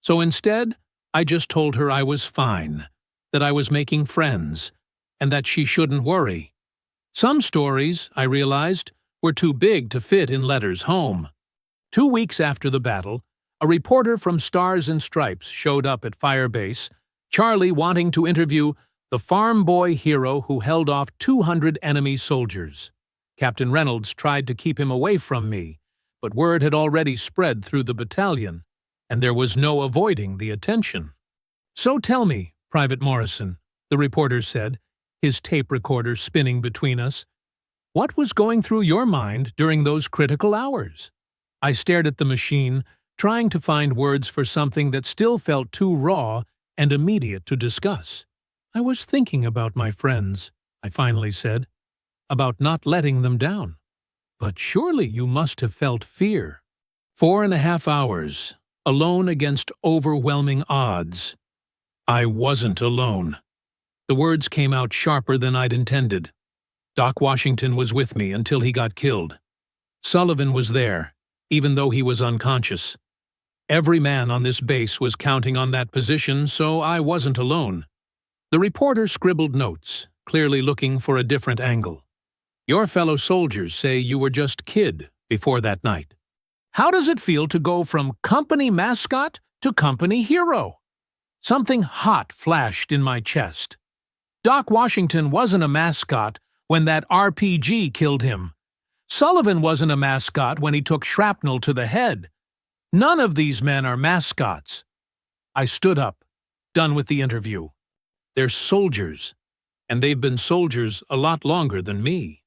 So instead, I just told her I was fine, that I was making friends, and that she shouldn't worry. Some stories, I realized, were too big to fit in letters home. 2 weeks after the battle, a reporter from Stars and Stripes showed up at Firebase, Charlie wanting to interview the farm boy hero who held off 200 enemy soldiers. Captain Reynolds tried to keep him away from me, but word had already spread through the battalion, and there was no avoiding the attention. "So tell me, Private Morrison," the reporter said, his tape recorder spinning between us, "what was going through your mind during those critical hours?" I stared at the machine, trying to find words for something that still felt too raw and immediate to discuss. "I was thinking about my friends," I finally said, "about not letting them down." "But surely you must have felt fear." 4.5 hours, alone against overwhelming odds. I wasn't alone. The words came out sharper than I'd intended. Doc Washington was with me until he got killed. Sullivan was there, even though he was unconscious. Every man on this base was counting on that position, so I wasn't alone. The reporter scribbled notes, clearly looking for a different angle. "Your fellow soldiers say you were just kid before that night. How does it feel to go from company mascot to company hero?" Something hot flashed in my chest. Doc Washington wasn't a mascot when that RPG killed him. Sullivan wasn't a mascot when he took shrapnel to the head. None of these men are mascots. I stood up, done with the interview. They're soldiers, and they've been soldiers a lot longer than me.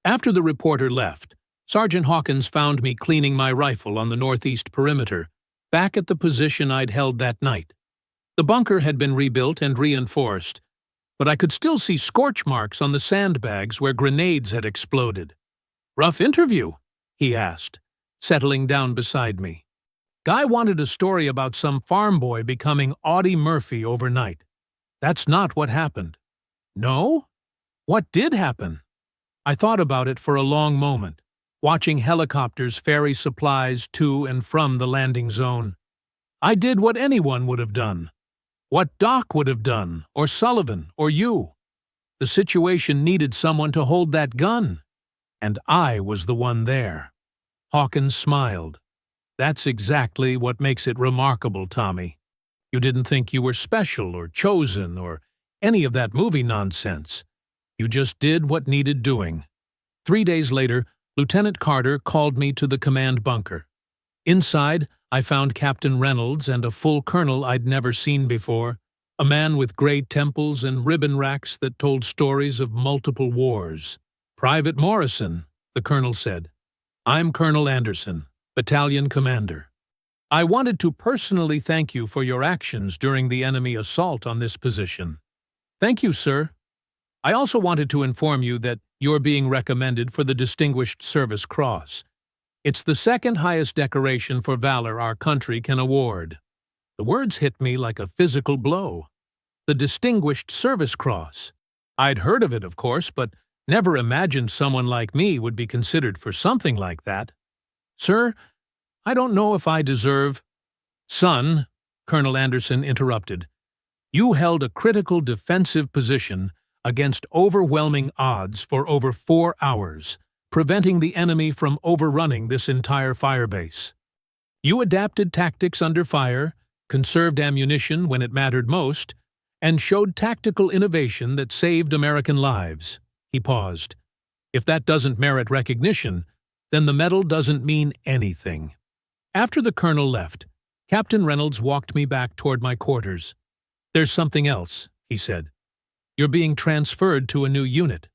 After the reporter left, Sergeant Hawkins found me cleaning my rifle on the northeast perimeter, back at the position I'd held that night. The bunker had been rebuilt and reinforced, but I could still see scorch marks on the sandbags where grenades had exploded. "Rough interview?" he asked, settling down beside me. "Guy wanted a story about some farm boy becoming Audie Murphy overnight. That's not what happened." "No? What did happen?" I thought about it for a long moment, watching helicopters ferry supplies to and from the landing zone. I did what anyone would have done. What Doc would have done, or Sullivan, or you. The situation needed someone to hold that gun, and I was the one there. Hawkins smiled. "That's exactly what makes it remarkable, Tommy. You didn't think you were special or chosen or any of that movie nonsense. You just did what needed doing." 3 days later, Lieutenant Carter called me to the command bunker. Inside, I found Captain Reynolds and a full colonel I'd never seen before, a man with gray temples and ribbon racks that told stories of multiple wars. "Private Morrison," the colonel said. "I'm Colonel Anderson, battalion commander. I wanted to personally thank you for your actions during the enemy assault on this position." "Thank you, sir. I also wanted to inform you that you're being recommended for the Distinguished Service Cross. It's the second highest decoration for valor our country can award." The words hit me like a physical blow. The Distinguished Service Cross. I'd heard of it, of course, but never imagined someone like me would be considered for something like that. "Sir, I don't know if I deserve—" "Son," Colonel Anderson interrupted, "you held a critical defensive position against overwhelming odds for over 4 hours, preventing the enemy from overrunning this entire firebase. You adapted tactics under fire, conserved ammunition when it mattered most, and showed tactical innovation that saved American lives." He paused. "If that doesn't merit recognition, then the medal doesn't mean anything." After the colonel left, Captain Reynolds walked me back toward my quarters. "There's something else," he said. "You're being transferred to a new unit.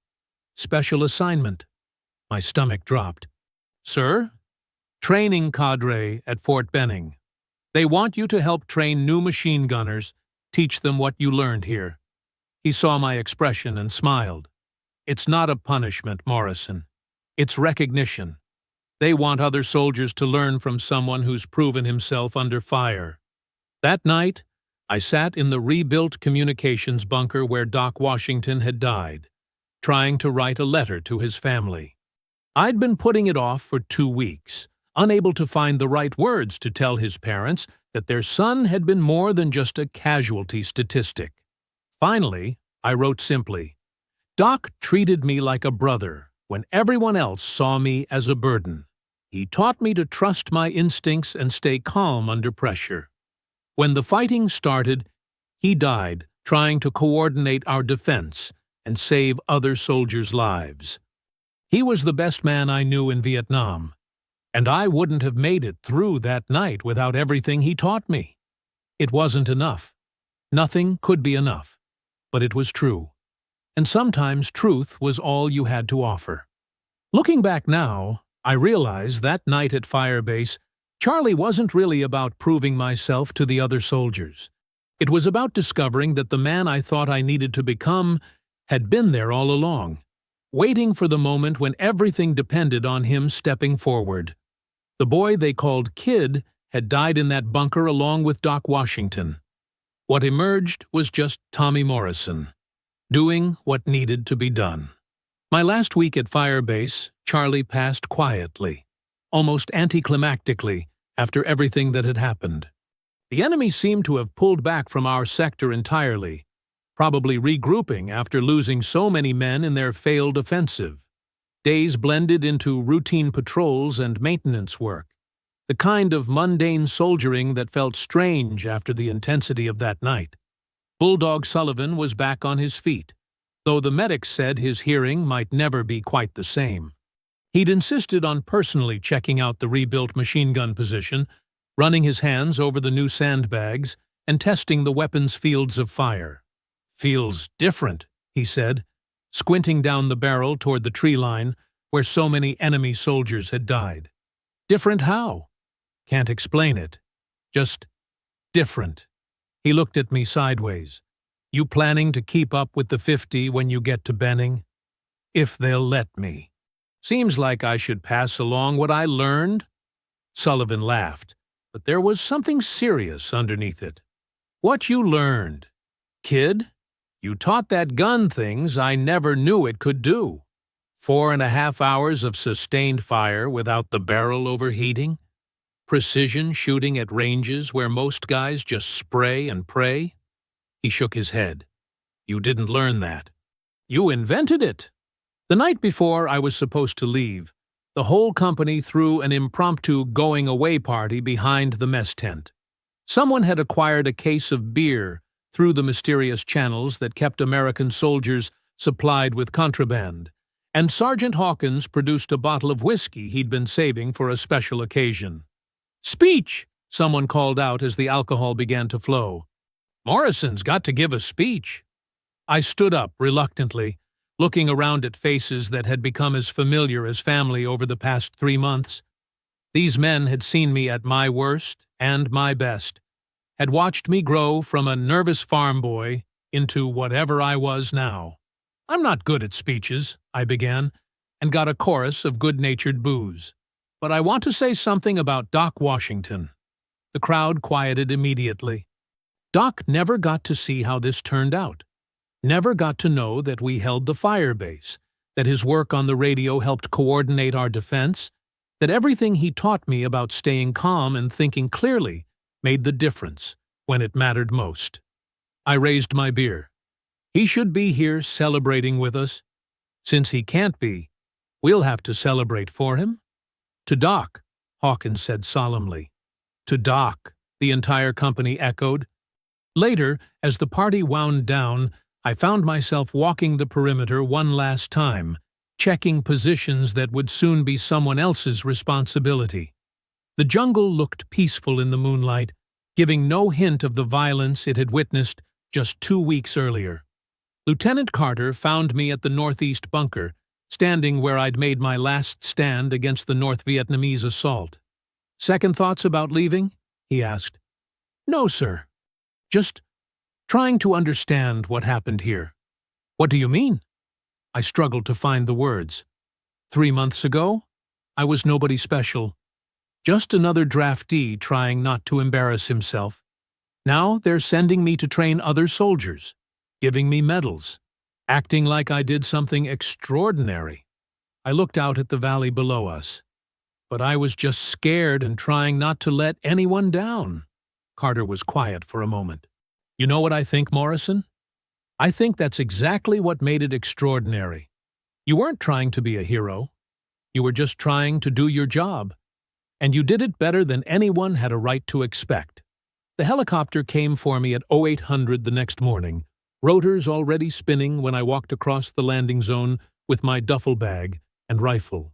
Special assignment." My stomach dropped. "Sir?" "Training cadre at Fort Benning. They want you to help train new machine gunners, teach them what you learned here." He saw my expression and smiled. "It's not a punishment, Morrison. It's recognition. They want other soldiers to learn from someone who's proven himself under fire." That night, I sat in the rebuilt communications bunker where Doc Washington had died, trying to write a letter to his family. I'd been putting it off for 2 weeks, unable to find the right words to tell his parents that their son had been more than just a casualty statistic. Finally, I wrote simply, "Doc treated me like a brother when everyone else saw me as a burden. He taught me to trust my instincts and stay calm under pressure. When the fighting started, he died trying to coordinate our defense and save other soldiers' lives. He was the best man I knew in Vietnam, and I wouldn't have made it through that night without everything he taught me. It wasn't enough. Nothing could be enough, but it was true. And sometimes truth was all you had to offer." Looking back now, I realize that night at Firebase, Charlie wasn't really about proving myself to the other soldiers. It was about discovering that the man I thought I needed to become had been there all along, waiting for the moment when everything depended on him stepping forward. The boy they called Kid had died in that bunker along with Doc Washington. What emerged was just Tommy Morrison, doing what needed to be done. My last week at Firebase, Charlie passed quietly, almost anticlimactically, after everything that had happened. The enemy seemed to have pulled back from our sector entirely, probably regrouping after losing so many men in their failed offensive. Days blended into routine patrols and maintenance work. the kind of mundane soldiering that felt strange after the intensity of that night. Bulldog Sullivan was back on his feet, though the medics said his hearing might never be quite the same. He'd insisted on personally checking out the rebuilt machine gun position, running his hands over the new sandbags, and testing the weapon's fields of fire. "Feels different," he said, squinting down the barrel toward the tree line where so many enemy soldiers had died. "Different how?" "Can't explain it. Just different." He looked at me sideways. "You planning to keep up with the 50 when you get to Benning?" "If they'll let me." "Seems like I should pass along what I learned." Sullivan laughed, but there was something serious underneath it. "What you learned? Kid, you taught that gun things I never knew it could do. 4.5 hours of sustained fire without the barrel overheating? Precision shooting at ranges where most guys just spray and pray?" He shook his head. "You didn't learn that. You invented it." The night before I was supposed to leave, the whole company threw an impromptu going-away party behind the mess tent. Someone had acquired a case of beer through the mysterious channels that kept American soldiers supplied with contraband, and Sergeant Hawkins produced a bottle of whiskey he'd been saving for a special occasion. "Speech!" someone called out as the alcohol began to flow. "Morrison's got to give a speech." I stood up reluctantly, looking around at faces that had become as familiar as family over the past 3 months. These men had seen me at my worst and my best, had watched me grow from a nervous farm boy into whatever I was now. "I'm not good at speeches," I began, and got a chorus of good-natured boos. "But I want to say something about Doc Washington." The crowd quieted immediately. Doc never got to see how this turned out. Never got to know that we held the fire base, that his work on the radio helped coordinate our defense, that everything he taught me about staying calm and thinking clearly made the difference when it mattered most. I raised my beer. He should be here celebrating with us. Since he can't be, we'll have to celebrate for him. "To Doc," Hawkins said solemnly. "To Doc," the entire company echoed. Later, as the party wound down, I found myself walking the perimeter one last time, checking positions that would soon be someone else's responsibility. The jungle looked peaceful in the moonlight, giving no hint of the violence it had witnessed just 2 weeks earlier. Lieutenant Carter found me at the northeast bunker, standing where I'd made my last stand against the North Vietnamese assault. "Second thoughts about leaving?" he asked. "No, sir. Just trying to understand what happened here." "What do you mean?" I struggled to find the words. 3 months ago, I was nobody special. Just another draftee trying not to embarrass himself. Now they're sending me to train other soldiers, giving me medals, acting like I did something extraordinary. I looked out at the valley below us. But I was just scared and trying not to let anyone down. Carter was quiet for a moment. "You know what I think, Morrison? I think that's exactly what made it extraordinary. You weren't trying to be a hero. You were just trying to do your job. And you did it better than anyone had a right to expect." The helicopter came for me at 0800 the next morning, rotors already spinning when I walked across the landing zone with my duffel bag and rifle.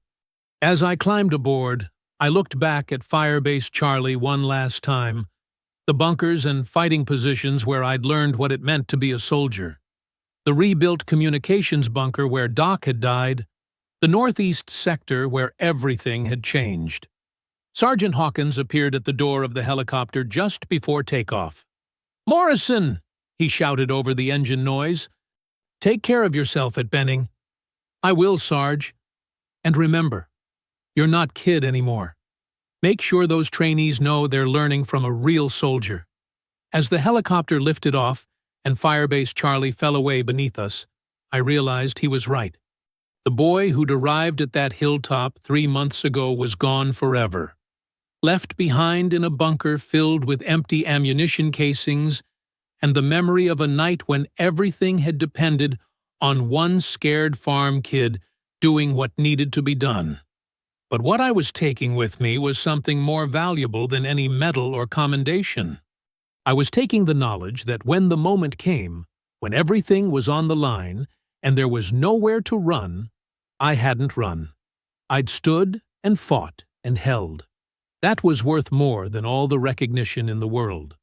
As I climbed aboard, I looked back at Firebase Charlie one last time, the bunkers and fighting positions where I'd learned what it meant to be a soldier, the rebuilt communications bunker where Doc had died, the northeast sector where everything had changed. Sergeant Hawkins appeared at the door of the helicopter just before takeoff. "Morrison!" he shouted over the engine noise. "Take care of yourself at Benning." "I will, Sarge. And remember, you're not kid anymore. Make sure those trainees know they're learning from a real soldier." As the helicopter lifted off and Firebase Charlie fell away beneath us, I realized he was right. The boy who'd arrived at that hilltop 3 months ago was gone forever, left behind in a bunker filled with empty ammunition casings and the memory of a night when everything had depended on one scared farm kid doing what needed to be done. But what I was taking with me was something more valuable than any medal or commendation. I was taking the knowledge that when the moment came, when everything was on the line, and there was nowhere to run, I hadn't run. I'd stood and fought and held. That was worth more than all the recognition in the world.